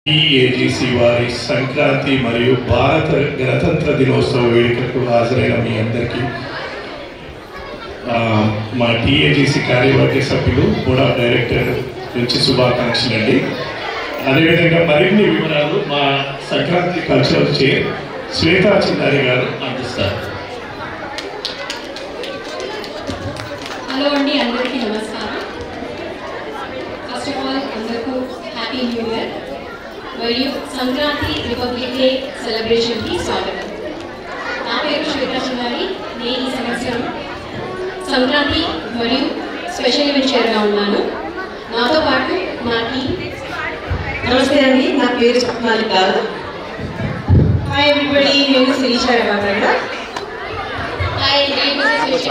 TAGC వారి సంక్రాంతి మరియు భారత గణతంత్ర దినోత్సవ వేడుకకు హాజరైన మీ అందరికీ మా టీఏజీసీ కార్యవర్గ సభ్యులు బోర్డ్ ఆఫ్ డైరెక్టర్ నుంచి శుభాకాంక్షలు అండి. అదేవిధంగా మరిన్ని వివరాలు మా సంక్రాంతి కల్చరల్ చైర్ శ్వేతా చిన్నారి గారు అందిస్తారు. హలో అండి, అందరికీ నమస్కారం. ఫస్ట్ ఆఫ్ ఆల్ అందరికీ హ్యాపీ న్యూ ఇయర్ మరియు సంక్రాంతి రిపబ్లిక్ డే సెలబ్రేషన్కి స్వాగతం. నా పేరు శ్వేతా చిన్నారి. నేను ఈ సంవత్సరం సంక్రాంతి మరియు స్పెషల్ ఈవెంట్ చైర్గా ఉన్నాను. నాతో పాటు మా టీం. నమస్తే అండి, నా పేరు స్వప్నాలి గారు. హాయ్ ఎవ్రీబడి, నేను శిరీష మాట్లాడా. హాయ్, నేను శిరీష.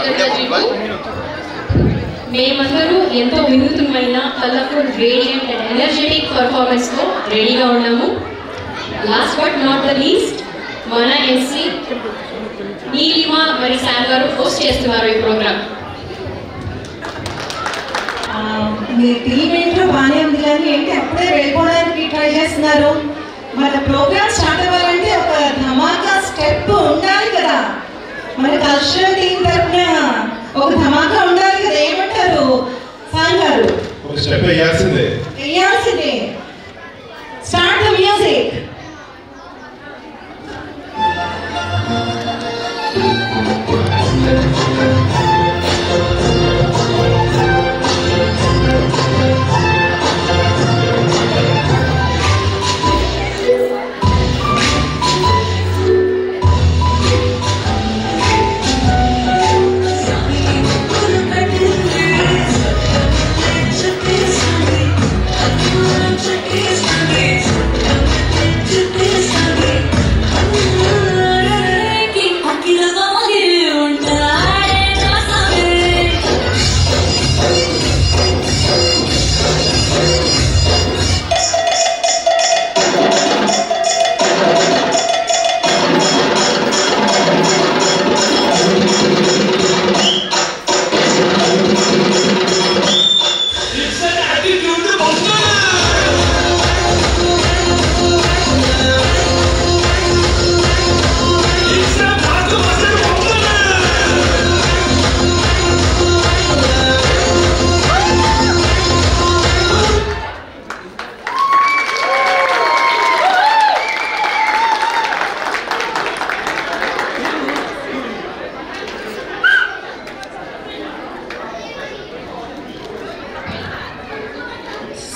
మేమందరూ ఎంతో వినూత్నమైన కలర్ఫుల్ రేడియంట్ అండ్ ఎనర్జెటిక్ పర్ఫార్మెన్స్తో రెడీగా ఉన్నాము. Last but not the least, మన ఎంసీ నీలిమా మరి శామ్ గారు హోస్ట్ చేస్తున్నారు ఈ ప్రోగ్రామ్. మీ టీం ఏంటో బాగానే ఉంది, కానీ ఏంటి అప్పుడే వెళ్ళిపోవడానికి ట్రై చేస్తున్నారు. మన ప్రోగ్రామ్ స్టార్ట్ అవ్వాలంటే ఒక ధమాకా స్టెప్ ఉండాలి కదా. మన కల్చరల్ టీం తరఫున ఒక ధమాకా ఉండాలి కదా. ఏమంటారు సాంగ్ గారు? ఒక స్టెప్ వేయాల్సిందే. Start the music.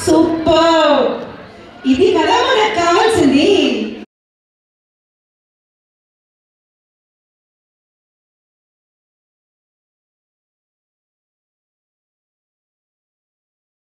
సూపర్, ఇది కదా